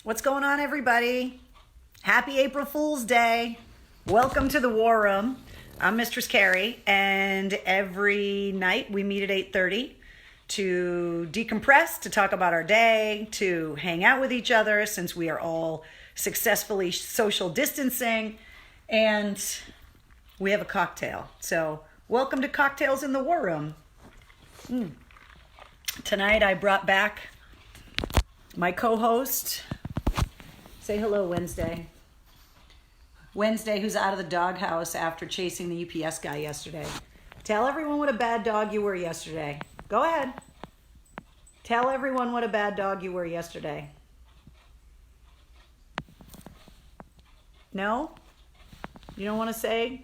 What's going on, everybody? Happy April Fool's Day. Welcome to the War Room. I'm Mistress Carrie, and every night we meet at 8:30 to decompress, to talk about our day, to hang out with each other since we are all successfully social distancing, and we have a cocktail. So welcome to Cocktails in the War Room. Tonight I brought back my co-host. Say hello, Wednesday. Wednesday, who's out of the doghouse after chasing the UPS guy yesterday. Tell everyone what a bad dog you were yesterday. Go ahead. Tell everyone what a bad dog you were yesterday. No? You don't want to say?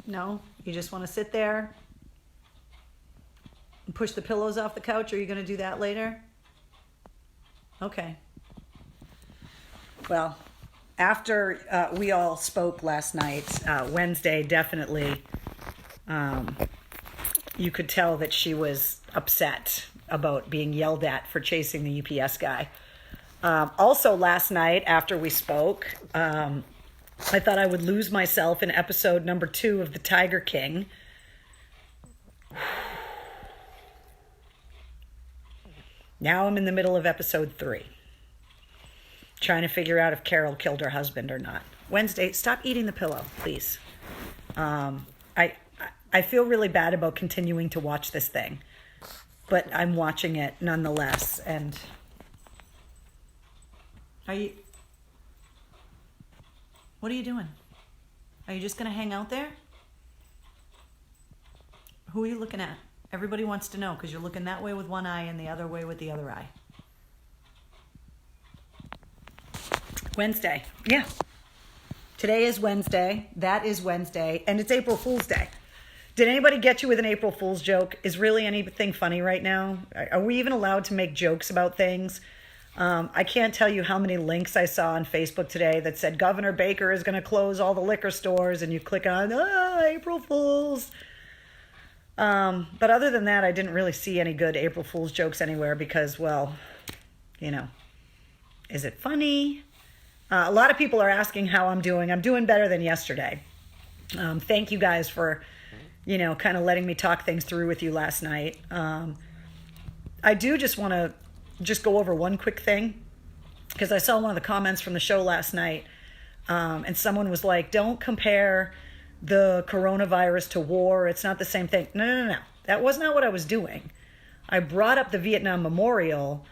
No? You just want to sit there and push the pillows off the couch? Are you going to do that later? Okay. Well, after we all spoke last night, Wednesday definitely, you could tell that she was upset about being yelled at for chasing the UPS guy. Also last night after we spoke, I thought I would lose myself in episode number 2 of The Tiger King. Now I'm in the middle of episode 3. Trying to figure out if Carol killed her husband or not. Wednesday, stop eating the pillow, please. I feel really bad about continuing to watch this thing, but I'm watching it nonetheless. And what are you doing? Are you just gonna hang out there? Who are you looking at? Everybody wants to know because you're looking that way with one eye and the other way with the other eye. Wednesday. Yeah. Today is Wednesday. That is Wednesday. And it's April Fool's Day. Did anybody get you with an April Fool's joke? Is really anything funny right now? Are we even allowed to make jokes about things? I can't tell you how many links I saw on Facebook today that said Governor Baker is going to close all the liquor stores, and you click on, April Fools. But other than that, I didn't really see any good April Fool's jokes anywhere because, well, is it funny? A lot of people are asking how I'm doing. I'm doing better than yesterday. Thank you guys for, kind of letting me talk things through with you last night. I do just want to go over one quick thing because I saw one of the comments from the show last night, and someone was like, don't compare the coronavirus to war. It's not the same thing. No. That was not what I was doing. I brought up the Vietnam Memorial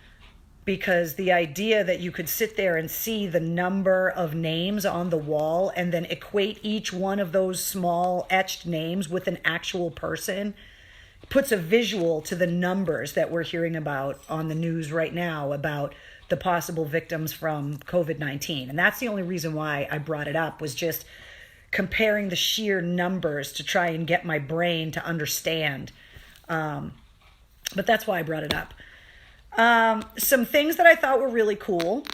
because the idea that you could sit there and see the number of names on the wall and then equate each one of those small etched names with an actual person puts a visual to the numbers that we're hearing about on the news right now about the possible victims from COVID-19. And that's the only reason why I brought it up, was just comparing the sheer numbers to try and get my brain to understand. But that's why I brought it up. Some things that I thought were really cool,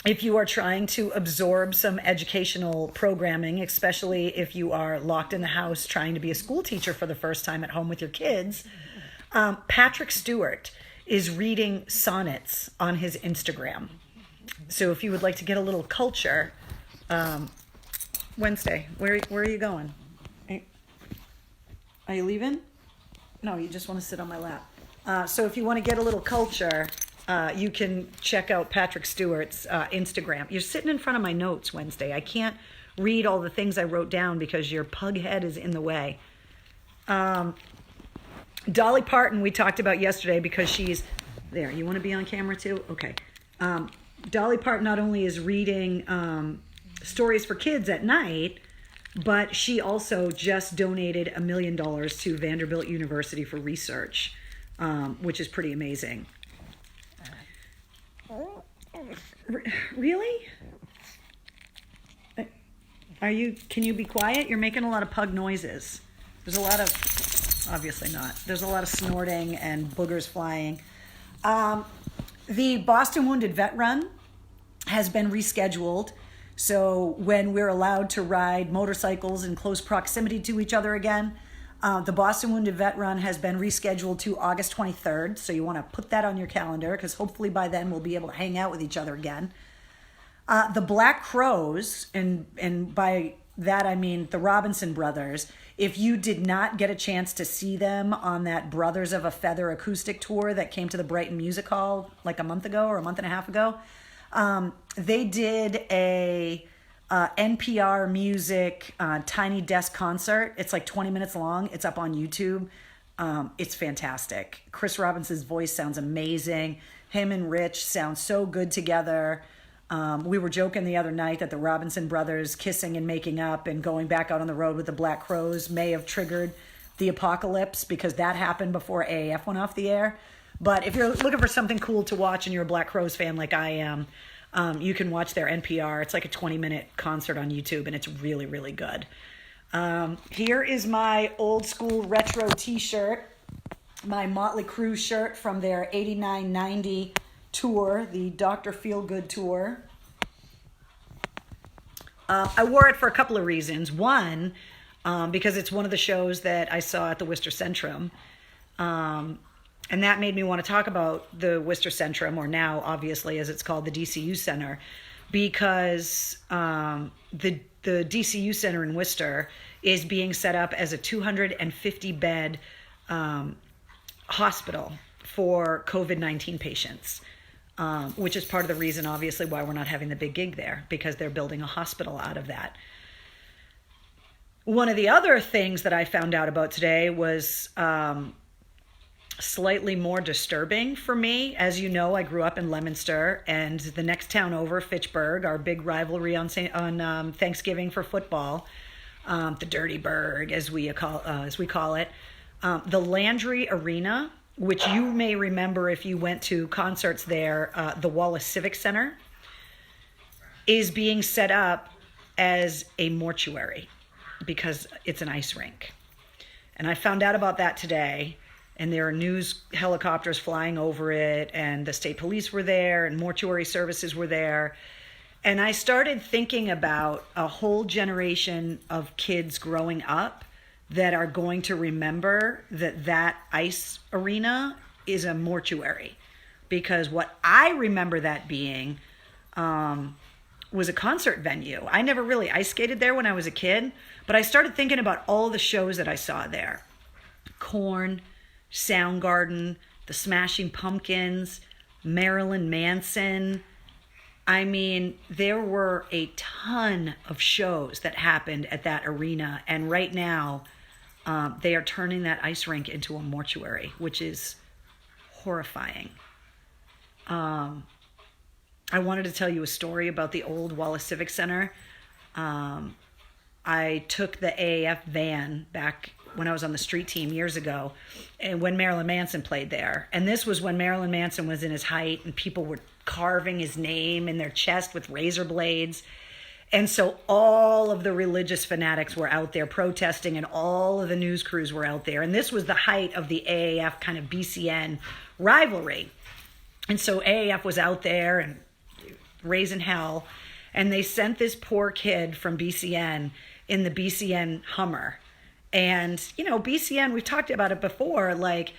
if you are trying to absorb some educational programming, especially if you are locked in the house trying to be a school teacher for the first time at home with your kids, Patrick Stewart is reading sonnets on his Instagram. So if you would like to get a little culture, Wednesday, where are you going? Are you leaving? No, you just want to sit on my lap. So if you want to get a little culture, you can check out Patrick Stewart's Instagram. You're sitting in front of my notes, Wednesday. I can't read all the things I wrote down because your pug head is in the way. Dolly Parton we talked about yesterday because she's there. You want to be on camera too? Okay. Dolly Parton not only is reading stories for kids at night, but she also just donated $1 million to Vanderbilt University for research. Which is pretty amazing. Really? Can you be quiet? You're making a lot of pug noises. There's a lot of, obviously not. There's a lot of snorting and boogers flying. The Boston Wounded Vet Run has been rescheduled. So when we're allowed to ride motorcycles in close proximity to each other again, The Boston Wounded Vet Run has been rescheduled to August 23rd, so you want to put that on your calendar because hopefully by then we'll be able to hang out with each other again. The Black Crowes, and by that I mean the Robinson Brothers, if you did not get a chance to see them on that Brothers of a Feather acoustic tour that came to the Brighton Music Hall like a month ago or a month and a half ago, they did a NPR Music Tiny Desk concert. It's like 20 minutes long. It's up on YouTube. It's fantastic. Chris Robinson's voice sounds amazing. Him and Rich sound so good together. We were joking the other night that the Robinson brothers kissing and making up and going back out on the road with the Black Crowes may have triggered the apocalypse because that happened before AAF went off the air. But if you're looking for something cool to watch and you're a Black Crowes fan like I am, you can watch their NPR. It's like a 20-minute concert on YouTube, and it's really, really good. Here is my old school retro t-shirt, my Motley Crue shirt from their 89-90 tour, the Dr. Feelgood tour. I wore it for a couple of reasons. One, because it's one of the shows that I saw at the Worcester Centrum. And that made me want to talk about the Worcester Centrum, or now, obviously, as it's called, the DCU Center, because the DCU Center in Worcester is being set up as a 250-bed hospital for COVID-19 patients, which is part of the reason, obviously, why we're not having the big gig there, because they're building a hospital out of that. One of the other things that I found out about today was slightly more disturbing for me. As you know, I grew up in Leominster, and the next town over, Fitchburg, our big rivalry on Thanksgiving for football, the Dirty Burg, as we call it, the Landry Arena, which you may remember if you went to concerts there, the Wallace Civic Center, is being set up as a mortuary because it's an ice rink. And I found out about that today. And there are news helicopters flying over it, and the state police were there, and mortuary services were there. And I started thinking about a whole generation of kids growing up that are going to remember that ice arena is a mortuary. Because what I remember that being was a concert venue. I never really ice skated there when I was a kid, but I started thinking about all the shows that I saw there. Korn, Soundgarden, the Smashing Pumpkins, Marilyn Manson. I mean, there were a ton of shows that happened at that arena. And right now, they are turning that ice rink into a mortuary, which is horrifying. I wanted to tell you a story about the old Wallace Civic Center. I took the AAF van back when I was on the street team years ago, and when Marilyn Manson played there. And this was when Marilyn Manson was in his height, and people were carving his name in their chest with razor blades. And so all of the religious fanatics were out there protesting, and all of the news crews were out there. And this was the height of the AAF kind of BCN rivalry. And so AAF was out there and raising hell. And they sent this poor kid from BCN in the BCN Hummer. And, you know, BCN, we've talked about it before, like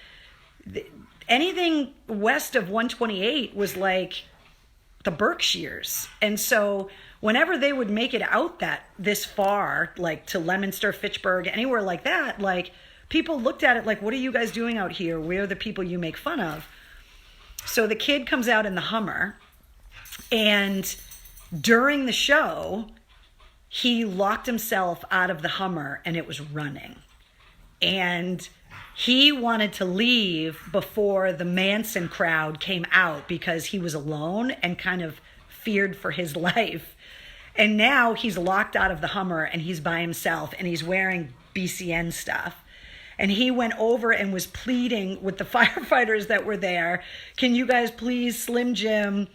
anything west of 128 was like the Berkshires. And so whenever they would make it out this far, like to Leominster, Fitchburg, anywhere like that, like people looked at it like, what are you guys doing out here? We're the people you make fun of. So the kid comes out in the Hummer, and during the show, he locked himself out of the Hummer and it was running. And he wanted to leave before the Manson crowd came out because he was alone and kind of feared for his life. And now he's locked out of the Hummer and he's by himself and he's wearing BCN stuff. And he went over and was pleading with the firefighters that were there, can you guys please Slim Jim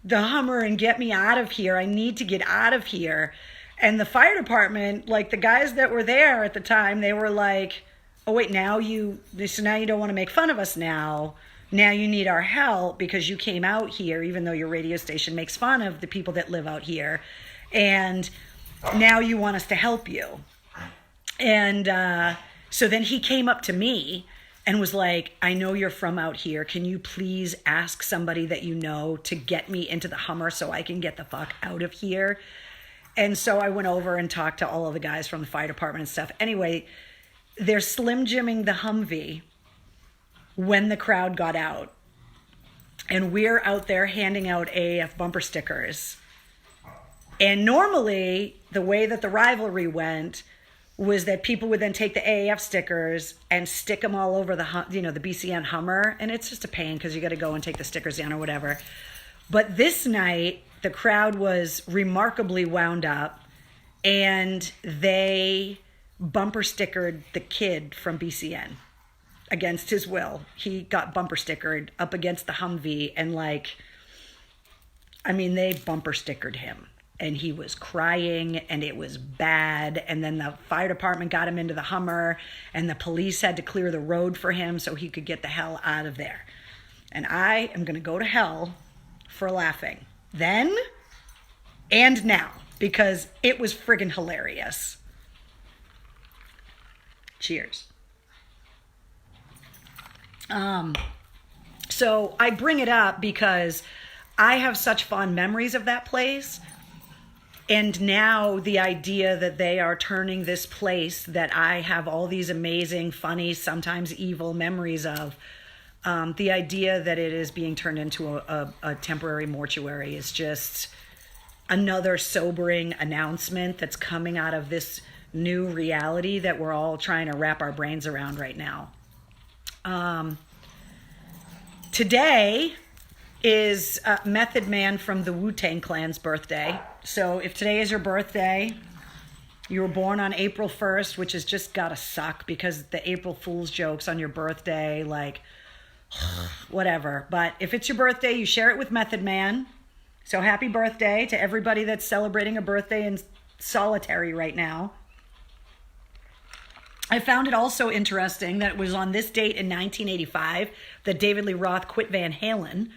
the Hummer and get me out of here? I need to get out of here. And the fire department, like the guys that were there at the time, they were like, oh, wait, now you don't want to make fun of us now. Now you need our help because you came out here, even though your radio station makes fun of the people that live out here. And now you want us to help you. And So then he came up to me and was like, I know you're from out here. Can you please ask somebody that you know to get me into the Hummer so I can get the fuck out of here? And so I went over and talked to all of the guys from the fire department and stuff. Anyway, they're Slim Jimming the Humvee when the crowd got out. And we're out there handing out AAF bumper stickers. And normally, the way that the rivalry went was that people would then take the AAF stickers and stick them all over the BCN Hummer. And it's just a pain because you got to go and take the stickers down or whatever. But this night, the crowd was remarkably wound up, and they bumper stickered the kid from BCN against his will. He got bumper stickered up against the Humvee, and they bumper stickered him. And he was crying, and it was bad. And then the fire department got him into the Hummer, and the police had to clear the road for him so he could get the hell out of there. And I am going to go to hell for laughing then and now, because it was friggin' hilarious. Cheers. So I bring it up because I have such fond memories of that place. And now the idea that they are turning this place that I have all these amazing, funny, sometimes evil memories of, the idea that it is being turned into a temporary mortuary is just another sobering announcement that's coming out of this new reality that we're all trying to wrap our brains around right now. Today is Method Man from the Wu-Tang Clan's birthday. So if today is your birthday, you were born on April 1st, which has just gotta suck because the April Fool's jokes on your birthday, whatever. But if it's your birthday, you share it with Method Man. So happy birthday to everybody that's celebrating a birthday in solitary right now. I found it also interesting that it was on this date in 1985 that David Lee Roth quit Van Halen.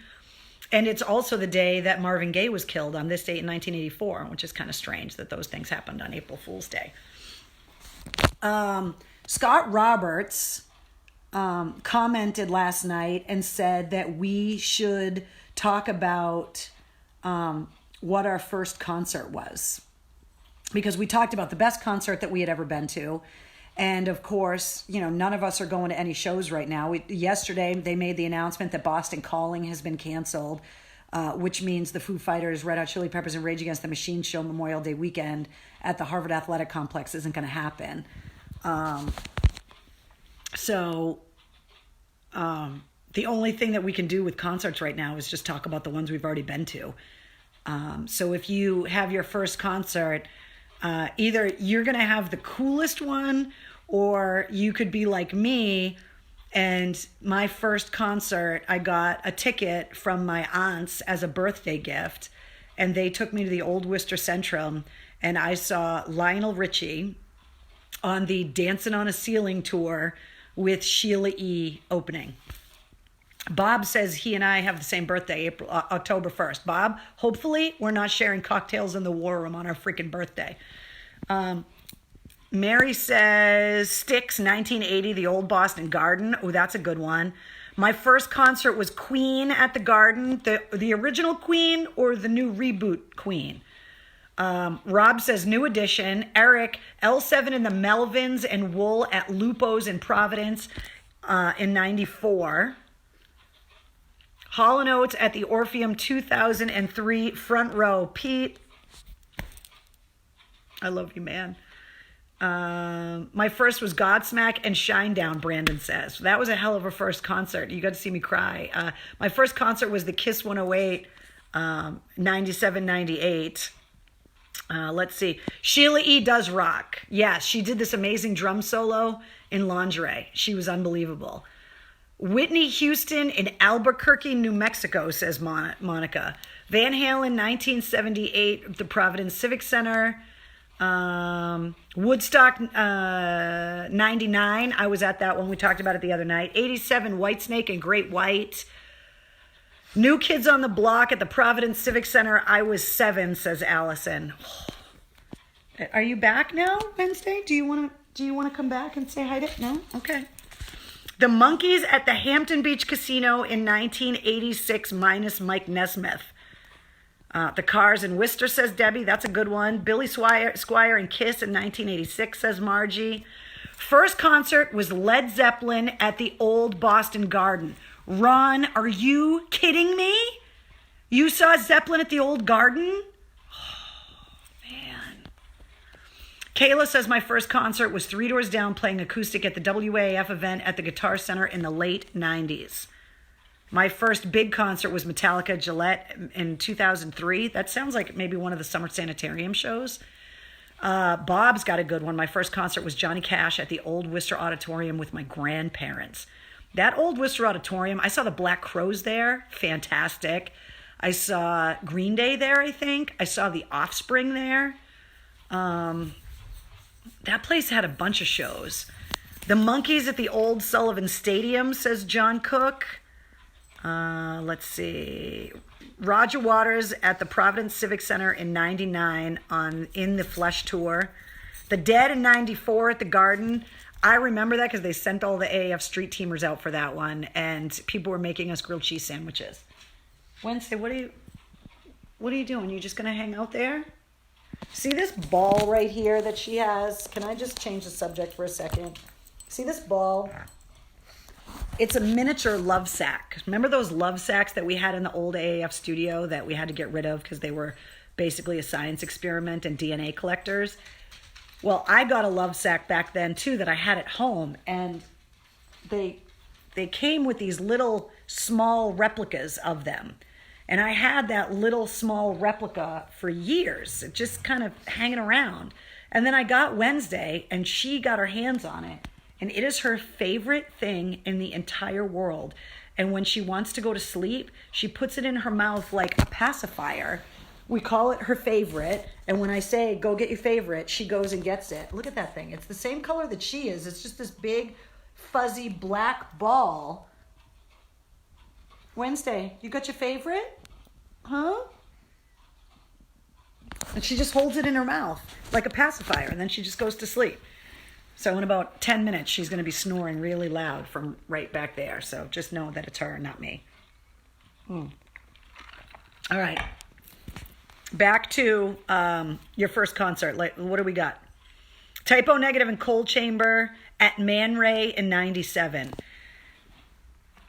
And it's also the day that Marvin Gaye was killed, on this date in 1984, which is kind of strange that those things happened on April Fool's Day. Scott Roberts commented last night and said that we should talk about what our first concert was. Because we talked about the best concert that we had ever been to. And of course, none of us are going to any shows right now. Yesterday, they made the announcement that Boston Calling has been canceled, which means the Foo Fighters, Red Hot Chili Peppers, and Rage Against the Machine show Memorial Day weekend at the Harvard Athletic Complex isn't going to happen. So the only thing that we can do with concerts right now is just talk about the ones we've already been to. So if you have your first concert, either you're going to have the coolest one, or you could be like me. And my first concert, I got a ticket from my aunts as a birthday gift, and they took me to the Old Worcester Centrum, and I saw Lionel Richie on the Dancing on a Ceiling tour with Sheila E. opening. Bob says he and I have the same birthday, October 1st. Bob, hopefully we're not sharing cocktails in the war room on our freaking birthday. Mary says Styx, 1980, the old Boston Garden. Oh, that's a good one. My first concert was Queen at the Garden. The original Queen or the new reboot Queen? Rob says New Edition. Eric, L7 in the Melvins and Wool at Lupo's in Providence in 94. Hall & Oates at the Orpheum 2003, front row. Pete, I love you, man. My first was Godsmack and Shinedown, Brandon says. That was a hell of a first concert. You got to see me cry. My first concert was the Kiss 108, 97, 98. Let's see. Sheila E. does rock. Yes, she did this amazing drum solo in Lingerie. She was unbelievable. Whitney Houston in Albuquerque, New Mexico, says Monica. Van Halen, 1978, the Providence Civic Center. Woodstock, 99. I was at that one. We talked about it the other night. 87, Whitesnake and Great White. New Kids on the Block at the Providence Civic Center. I was 7, says Allison. Are you back now, Wednesday? Do you want to Do you want to come back and say hi to? No? Okay. The Monkees at the Hampton Beach Casino in 1986 minus Mike Nesmith. The Cars in Worcester, says Debbie. That's a good one. Billy Squier and Kiss in 1986, says Margie. First concert was Led Zeppelin at the old Boston Garden. Ron, are you kidding me? You saw Zeppelin at the old Garden? Kayla says my first concert was Three Doors Down playing acoustic at the WAF event at the Guitar Center in the late 90s. My first big concert was Metallica Gillette in 2003. That sounds like maybe one of the Summer Sanitarium shows. Bob's got a good one. My first concert was Johnny Cash at the Old Worcester Auditorium with my grandparents. That Old Worcester Auditorium, I saw the Black Crowes there. Fantastic. I saw Green Day there, I think. I saw The Offspring there. That place had a bunch of shows. The Monkees at the old Sullivan Stadium, says John Cook. Let's see. Roger Waters at the Providence Civic Center in 99 in the Flesh Tour. The Dead in 94 at the Garden. I remember that because they sent all the AAF street teamers out for that one, and people were making us grilled cheese sandwiches. Wednesday, what are you doing? You just gonna hang out there? See this ball right here that she has? Can I just change the subject for a second? See this ball? It's a miniature love sack. Remember those love sacks that we had in the old AAF studio that we had to get rid of because they were basically a science experiment and DNA collectors? Well, I got a love sack back then too that I had at home, and they came with these little small replicas of them. And I had that little small replica for years, just kind of hanging around. And then I got Wednesday, and she got her hands on it. And it is her favorite thing in the entire world. And when she wants to go to sleep, she puts it in her mouth like a pacifier. We call it her favorite. And when I say, go get your favorite, she goes and gets it. Look at that thing. It's the same color that she is. It's just this big, fuzzy black ball. Wednesday, you got your favorite? Huh? And she just holds it in her mouth like a pacifier, and then she just goes to sleep. So in about 10 minutes, she's going to be snoring really loud from right back there. So just know that it's her, not me. All right. Back to your first concert. Like, what do we got? Typo Negative and Cold Chamber at Man Ray in 97.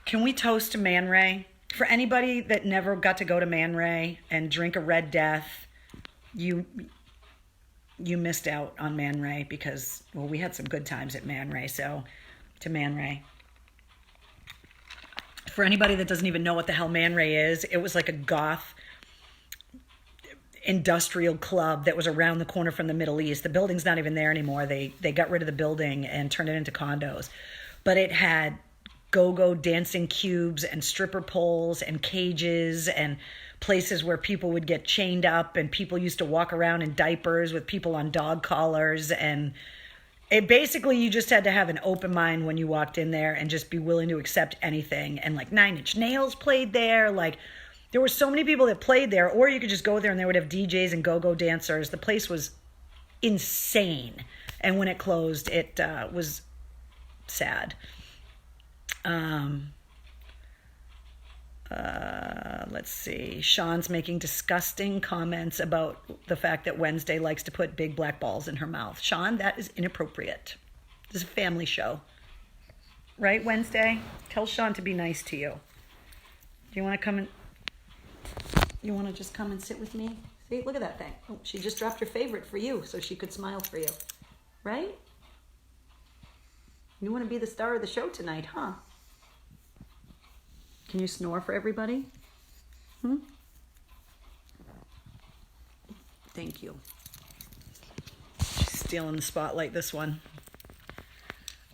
Can we toast to Man Ray? For anybody that never got to go to Man Ray and drink a Red Death, you missed out on Man Ray because, well, we had some good times at Man Ray, so to Man Ray. For anybody that doesn't even know what the hell Man Ray is, it was like a goth industrial club that was around the corner from the Middle East. The building's not even there anymore. They got rid of the building and turned it into condos. But it had go-go dancing cubes and stripper poles and cages and places where people would get chained up, and people used to walk around in diapers with people on dog collars. And it basically, you just had to have an open mind when you walked in there and just be willing to accept anything. And like Nine Inch Nails played there. Like, there were so many people that played there, or you could just go there and they would have DJs and go-go dancers. The place was insane. And when it closed, it was sad. Let's see. Sean's making disgusting comments about the fact that Wednesday likes to put big black balls in her mouth. Sean, that is inappropriate. This is a family show. Right, Wednesday? Tell Sean to be nice to you. Do you want to come and... You want to just come and sit with me? See, look at that thing. Oh, she just dropped her favorite for you so she could smile for you. Right? You want to be the star of the show tonight, huh? Can you snore for everybody? Thank you. She's stealing the spotlight, this one.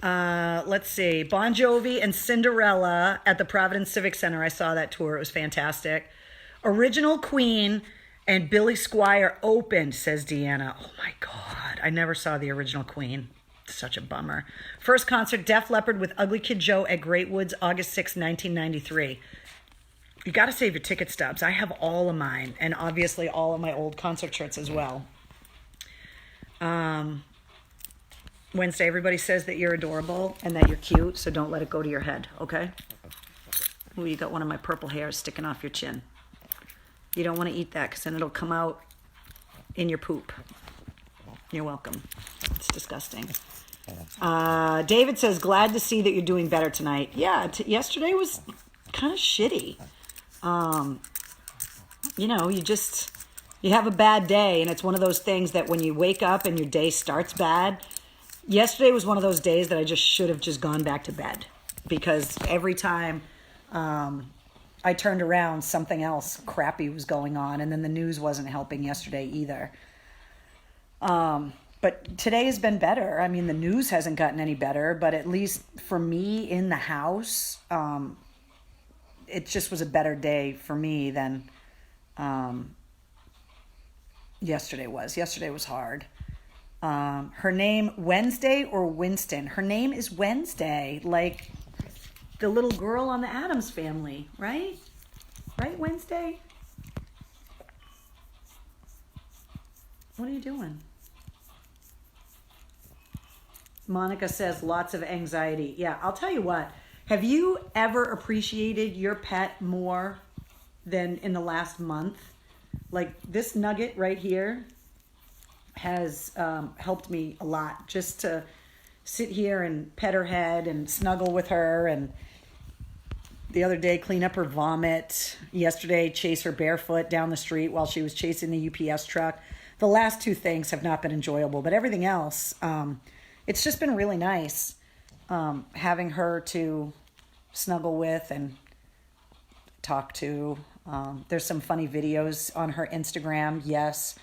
Let's see. Bon Jovi and Cinderella at the Providence Civic Center. I saw that tour. It was fantastic. Original Queen and Billy Squier opened, says Deanna. Oh my God. I never saw the original Queen. Such a bummer. First concert, Def Leppard with Ugly Kid Joe at Great Woods, August 6, 1993. You got to save your ticket stubs. I have all of mine, and obviously all of my old concert shirts as well. Wednesday, everybody says that you're adorable and that you're cute, so don't let it go to your head, okay? Ooh, you got one of my purple hairs sticking off your chin. You don't want to eat that because then it'll come out in your poop. You're welcome. It's disgusting. David says, glad to see that you're doing better tonight. Yeah, yesterday was kind of shitty. You know, you have a bad day, and it's one of those things that when you wake up and your day starts bad. Yesterday was one of those days that I just should have just gone back to bed, because every time I turned around, something else crappy was going on, and then the news wasn't helping yesterday either. But today has been better. I mean, the news hasn't gotten any better, but at least for me in the house, it just was a better day for me than yesterday was. Yesterday was hard. Her name, Wednesday or Winston? Her name is Wednesday, like the little girl on the Addams Family, right? Right, Wednesday? What are you doing? Monica says lots of anxiety. Yeah, I'll tell you what. Have you ever appreciated your pet more than in the last month? Like this nugget right here has helped me a lot, just to sit here and pet her head and snuggle with her, and the other day clean up her vomit. Yesterday chase her barefoot down the street while she was chasing the UPS truck. The last two things have not been enjoyable, but everything else, it's just been really nice having her to snuggle with and talk to. There's some funny videos on her Instagram. Yes,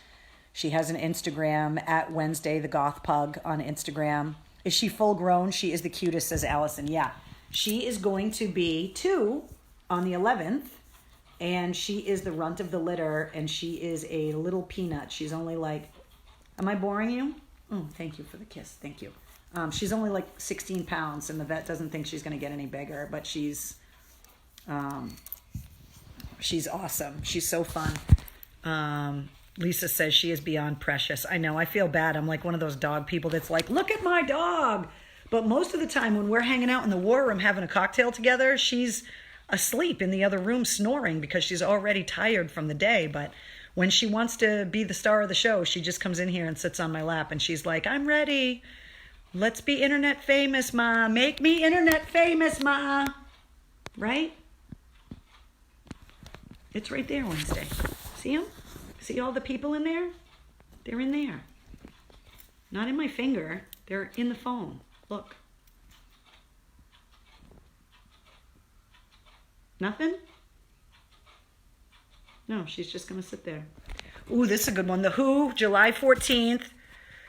she has an Instagram at Wednesday the Goth Pug on Instagram. Is she full grown? She is the cutest, says Allison. Yeah, she is going to be 2 on the 11th, and she is the runt of the litter, and she is a little peanut. She's only like, am I boring you? Oh, thank you for the kiss. Thank you. She's only like 16 pounds, and the vet doesn't think she's going to get any bigger, but she's awesome. She's so fun. Lisa says she is beyond precious. I know, I feel bad. I'm like one of those dog people that's like, look at my dog. But most of the time when we're hanging out in the war room having a cocktail together, she's asleep in the other room snoring because she's already tired from the day. But when she wants to be the star of the show, she just comes in here and sits on my lap, and she's like, I'm ready. Let's be internet famous, Ma. Make me internet famous, Ma. Right? It's right there, Wednesday. See them? See all the people in there? They're in there. Not in my finger. They're in the phone. Look. Nothing? No, she's just going to sit there. Ooh, this is a good one. The Who, July 14th,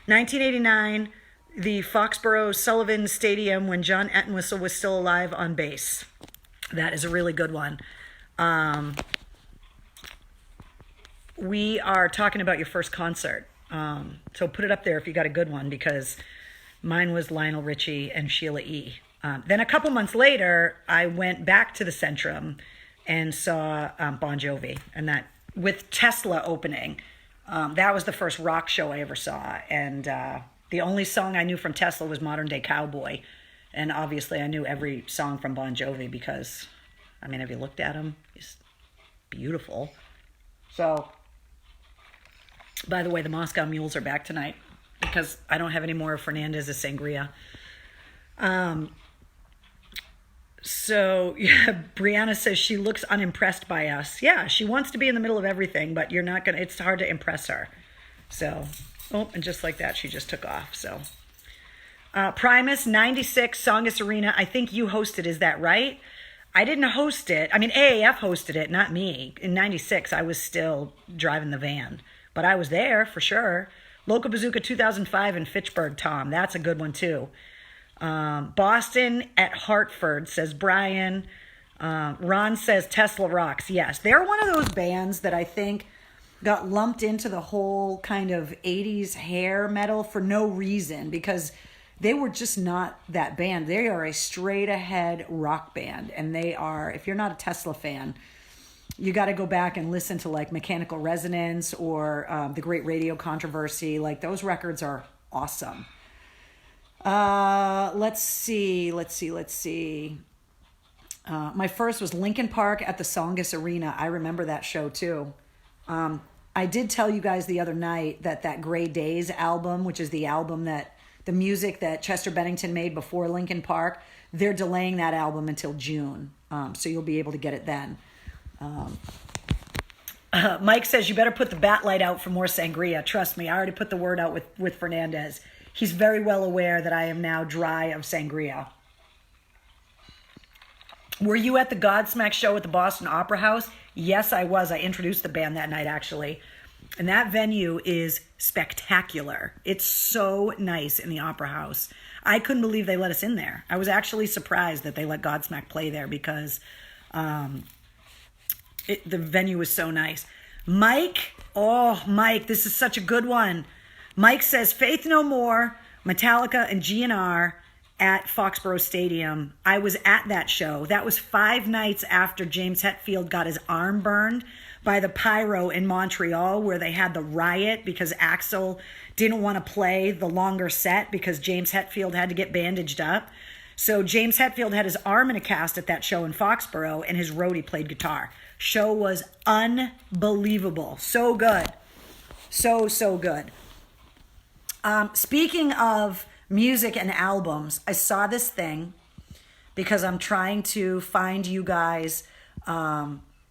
1989, the Foxborough Sullivan Stadium when John Entwistle was still alive on bass. That is a really good one. We are talking about your first concert. So put it up there if you got a good one, because mine was Lionel Richie and Sheila E. Then a couple months later, I went back to the Centrum and saw Bon Jovi, and that with Tesla opening. That was the first rock show I ever saw. And the only song I knew from Tesla was Modern Day Cowboy. And obviously I knew every song from Bon Jovi because, I mean, have you looked at him? He's beautiful. So, by the way, the Moscow Mules are back tonight because I don't have any more of Fernandez's sangria. So, yeah, Brianna says she looks unimpressed by us. Yeah, she wants to be in the middle of everything, but you're not going to, it's hard to impress her. So, oh, and just like that, she just took off. So, Primus, 96, Songus Arena. I think you hosted, is that right? I didn't host it. I mean, AAF hosted it, not me. In 96, I was still driving the van. But I was there for sure. Local Bazooka 2005 in Fitchburg, Tom. That's a good one too. Boston at Hartford, says Brian. Ron says Tesla rocks. Yes, they're one of those bands that I think got lumped into the whole kind of 80s hair metal for no reason, because they were just not that band. They are a straight ahead rock band. And they are, if you're not a Tesla fan, you got to go back and listen to like Mechanical Resonance or The Great Radio Controversy. Like those records are awesome. Let's see. My first was Linkin Park at the Songus Arena. I remember that show too. I did tell you guys the other night that Grey Days album, which is the album the music that Chester Bennington made before Linkin Park, they're delaying that album until June. So you'll be able to get it then. Mike says you better put the bat light out for more sangria. Trust me, I already put the word out with Fernandez. He's very well aware that I am now dry of sangria. Were you at the Godsmack show at the Boston Opera House? Yes, I was. I introduced the band that night, actually. And that venue is spectacular. It's so nice in the Opera House. I couldn't believe they let us in there. I was actually surprised that they let Godsmack play there because the venue was so nice. Mike, this is such a good one. Mike says, Faith No More, Metallica, and GNR at Foxborough Stadium. I was at that show. That was 5 nights after James Hetfield got his arm burned by the pyro in Montreal, where they had the riot because Axl didn't want to play the longer set because James Hetfield had to get bandaged up. So James Hetfield had his arm in a cast at that show in Foxborough, and his roadie played guitar. Show was unbelievable. So good. So good. Speaking of music and albums, I saw this thing because I'm trying to find you guys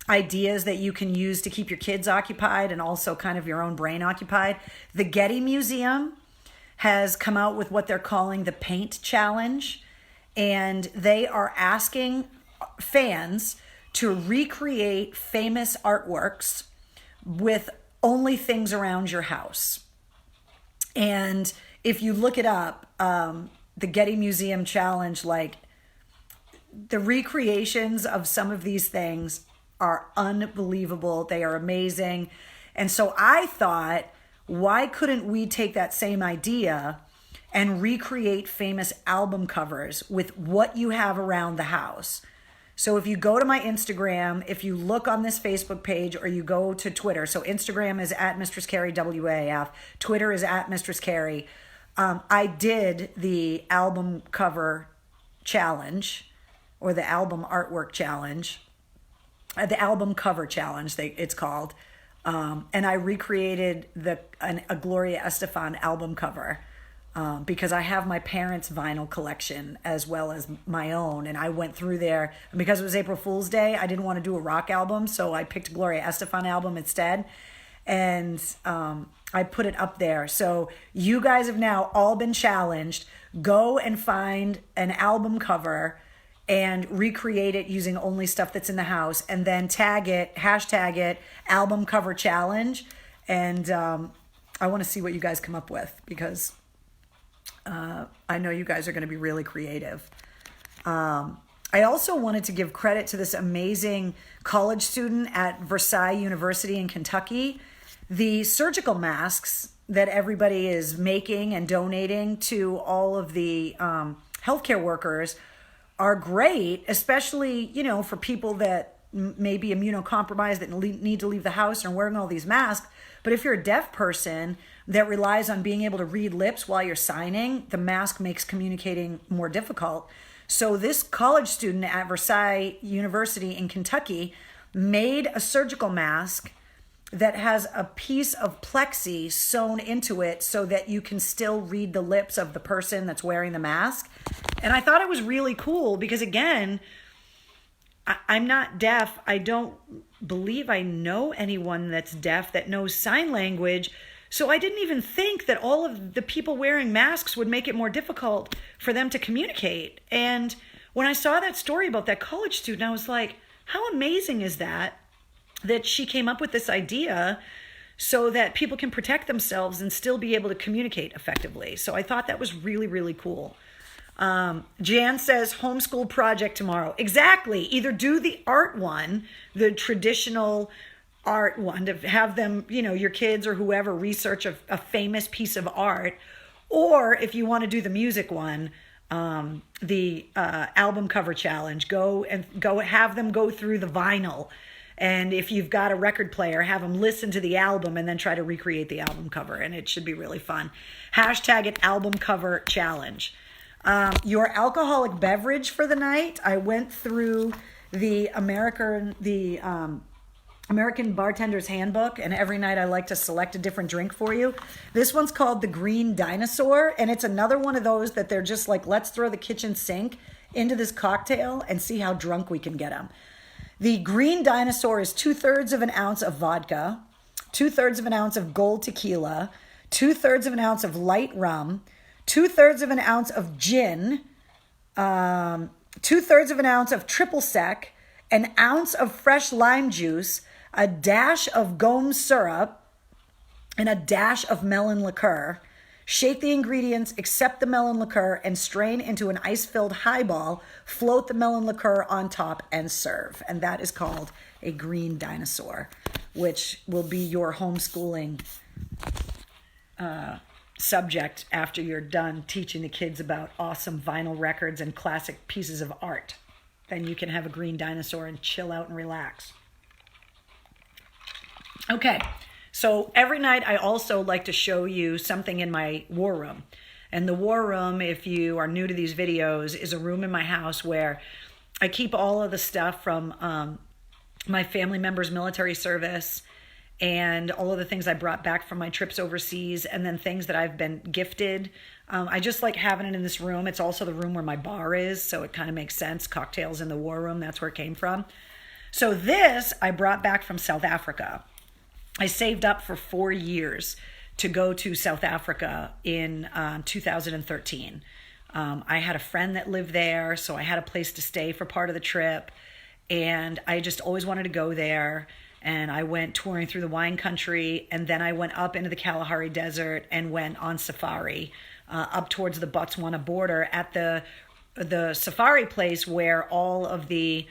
ideas that you can use to keep your kids occupied and also kind of your own brain occupied. The Getty Museum has come out with what they're calling the Paint Challenge, and they are asking fans to recreate famous artworks with only things around your house. And if you look it up, the Getty Museum Challenge, like the recreations of some of these things are unbelievable. They are amazing. And so I thought, why couldn't we take that same idea and recreate famous album covers with what you have around the house? So if you go to my Instagram, if you look on this Facebook page, or you go to Twitter, so Instagram is at Mistress Carrie WAF, Twitter is at Mistress Carrie. I did the album cover challenge, or the album artwork challenge, the album cover challenge, it's called. And I recreated a Gloria Estefan album cover. Because I have my parents' vinyl collection as well as my own. And I went through there. And because it was April Fool's Day, I didn't want to do a rock album. So I picked Gloria Estefan album instead. And I put it up there. So you guys have now all been challenged. Go and find an album cover and recreate it using only stuff that's in the house. And then hashtag it, album cover challenge. And I want to see what you guys come up with, because I know you guys are going to be really creative. I also wanted to give credit to this amazing college student at Versailles University in Kentucky. The surgical masks that everybody is making and donating to all of the healthcare workers are great, especially, for people that may be immunocompromised, that need to leave the house and are wearing all these masks. But if you're a deaf person that relies on being able to read lips while you're signing, the mask makes communicating more difficult. So this college student at Versailles University in Kentucky made a surgical mask that has a piece of plexi sewn into it so that you can still read the lips of the person that's wearing the mask. And I thought it was really cool because, again, I'm not deaf. I don't believe I know anyone that's deaf that knows sign language. So I didn't even think that all of the people wearing masks would make it more difficult for them to communicate. And when I saw that story about that college student, I was like, how amazing is that she came up with this idea so that people can protect themselves and still be able to communicate effectively. So I thought that was really, really cool. Jan says homeschool project tomorrow. Exactly. Either do the art one, the traditional art one, to have them, your kids or whoever research a famous piece of art, or if you want to do the music one, the album cover challenge, go have them go through the vinyl And if you've got a record player, have them listen to the album and then try to recreate the album cover. And it should be really fun. Hashtag it album cover challenge. Your alcoholic beverage for the night. I went through the American Bartender's Handbook, and every night I like to select a different drink for you. This one's called the Green Dinosaur, and it's another one of those that they're just like, let's throw the kitchen sink into this cocktail and see how drunk we can get them. The Green Dinosaur is 2/3 of an ounce of vodka, 2/3 of an ounce of gold tequila, 2/3 of an ounce of light rum, 2/3 of an ounce of gin, 2/3 of an ounce of triple sec, an ounce of fresh lime juice, a dash of gome syrup, and a dash of melon liqueur. Shake the ingredients, accept the melon liqueur, and strain into an ice-filled highball. Float the melon liqueur on top and serve. And that is called a Green Dinosaur, which will be your homeschooling subject after you're done teaching the kids about awesome vinyl records and classic pieces of art. Then you can have a Green Dinosaur and chill out and relax. Okay, so every night I also like to show you something in my war room. And the war room, if you are new to these videos, is a room in my house where I keep all of the stuff from my family members' military service and all of the things I brought back from my trips overseas, and then things that I've been gifted. I just like having it in this room. It's also the room where my bar is, so it kind of makes sense. Cocktails in the war room, that's where it came from. So this I brought back from South Africa. I saved up for 4 years to go to South Africa in 2013. I had a friend that lived there, so I had a place to stay for part of the trip, and I just always wanted to go there. And I went touring through the wine country, and then I went up into the Kalahari Desert and went on safari up towards the Botswana border at the safari place where all of the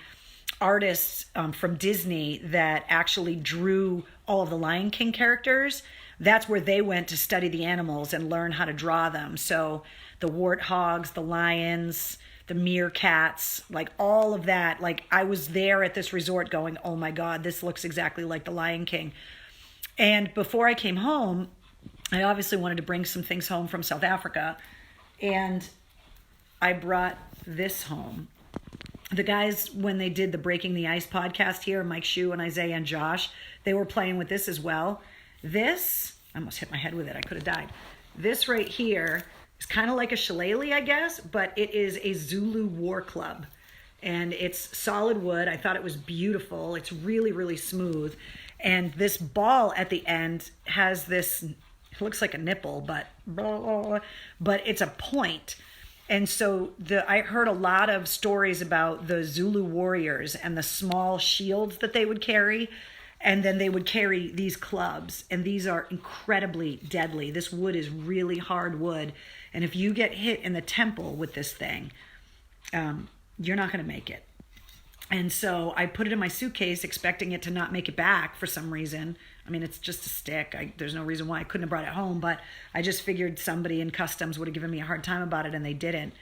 artists from Disney that actually drew all of the Lion King characters, that's where they went to study the animals and learn how to draw them. So the warthogs, the lions, the meerkats, like all of that. Like I was there at this resort going, oh my God, this looks exactly like the Lion King. And before I came home, I obviously wanted to bring some things home from South Africa. And I brought this home. The guys, when they did the Breaking the Ice podcast here, Mike Shue and Isaiah and Josh, they were playing with this as well. This, I almost hit my head with it. I could have died. This right here is kind of like a shillelagh, I guess, but it is a Zulu war club. And it's solid wood. I thought it was beautiful. It's really, really smooth. And this ball at the end has this, it looks like a nipple, but it's a point. And so I heard a lot of stories about the Zulu warriors and the small shields that they would carry. And then they would carry these clubs. And these are incredibly deadly. This wood is really hard wood. And if you get hit in the temple with this thing, you're not going to make it. And so I put it in my suitcase expecting it to not make it back for some reason. I mean, it's just a stick. There's no reason why I couldn't have brought it home, but I just figured somebody in customs would have given me a hard time about it, and they didn't.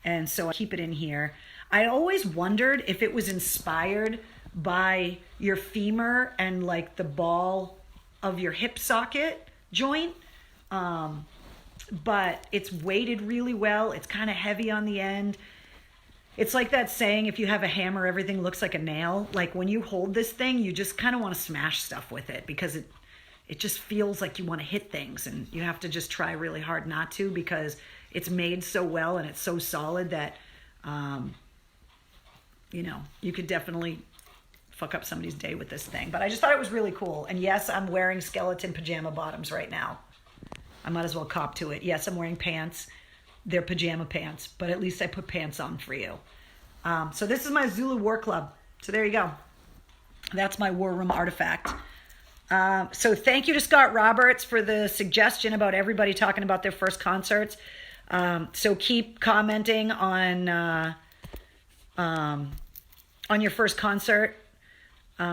And so I keep it in here. I always wondered if it was inspired by your femur and like the ball of your hip socket joint. But it's weighted really well. It's kind of heavy on the end. It's like that saying, if you have a hammer, everything looks like a nail. Like when you hold this thing, you just kind of want to smash stuff with it because it just feels like you want to hit things, and you have to just try really hard not to because it's made so well and it's so solid that, you could definitely fuck up somebody's day with this thing. But I just thought it was really cool. And yes, I'm wearing skeleton pajama bottoms right now. I might as well cop to it. Yes, I'm wearing pants. They're pajama pants, but at least I put pants on for you. So this is my Zulu War Club. So there you go. That's my war room artifact. So thank you to Scott Roberts for the suggestion about everybody talking about their first concerts. So keep commenting on your first concert. What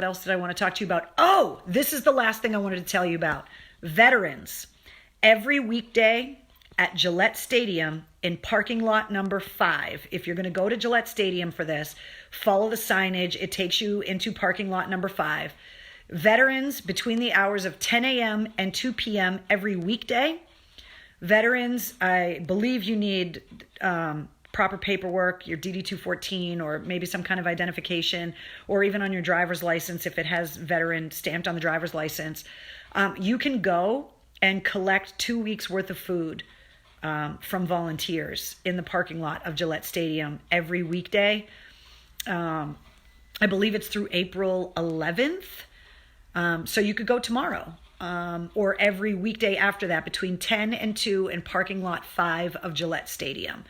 else did I want to talk to you about? Oh, this is the last thing I wanted to tell you about. Veterans. Every weekday at Gillette Stadium in parking lot number 5. If you're going to go to Gillette Stadium for this, follow the signage. It takes you into parking lot number 5. Veterans between the hours of 10 a.m. and 2 p.m. every weekday. Veterans, I believe you need proper paperwork, your DD-214, or maybe some kind of identification, or even on your driver's license if it has veteran stamped on the driver's license. You can go and collect 2 weeks worth of food from volunteers in the parking lot of Gillette Stadium every weekday. I believe it's through April 11th. So you could go tomorrow or every weekday after that between 10 and 2 in parking lot 5 of Gillette Stadium.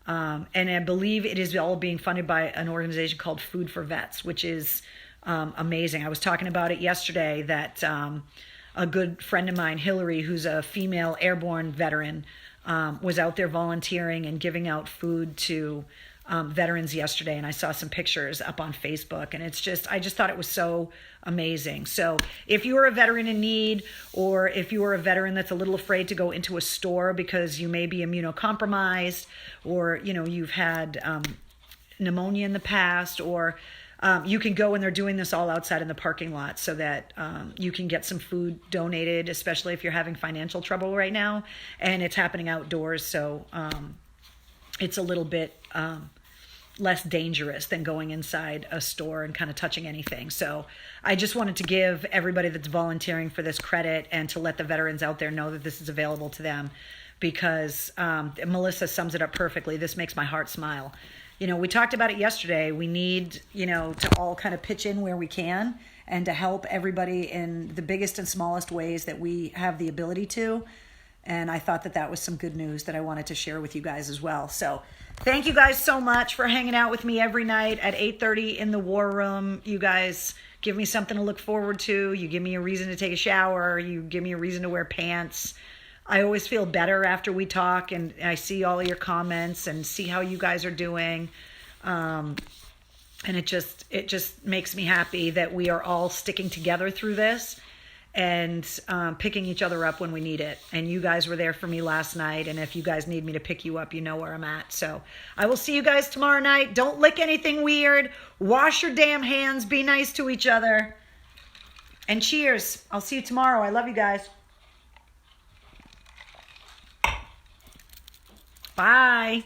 And I believe it is all being funded by an organization called Food for Vets, which is amazing. I was talking about it yesterday that a good friend of mine, Hillary, who's a female airborne veteran, was out there volunteering and giving out food to veterans yesterday, and I saw some pictures up on Facebook, and I just thought it was so amazing. So if you are a veteran in need, or if you are a veteran that's a little afraid to go into a store because you may be immunocompromised, or you've had pneumonia in the past, or you can go, and they're doing this all outside in the parking lot so that you can get some food donated, especially if you're having financial trouble right now, and it's happening outdoors, so it's a little bit less dangerous than going inside a store and kind of touching anything. So I just wanted to give everybody that's volunteering for this credit, and to let the veterans out there know that this is available to them, because Melissa sums it up perfectly. This makes my heart smile. We talked about it yesterday. We need, to all kind of pitch in where we can, and to help everybody in the biggest and smallest ways that we have the ability to. And I thought that was some good news that I wanted to share with you guys as well. So thank you guys so much for hanging out with me every night at 8:30 in the War Room. You guys give me something to look forward to. You give me a reason to take a shower. You give me a reason to wear pants. I always feel better after we talk, and I see all of your comments and see how you guys are doing. And it just makes me happy that we are all sticking together through this, and picking each other up when we need it. And you guys were there for me last night, and if you guys need me to pick you up, you know where I'm at. So I will see you guys tomorrow night. Don't lick anything weird. Wash your damn hands. Be nice to each other. And cheers. I'll see you tomorrow. I love you guys. Bye.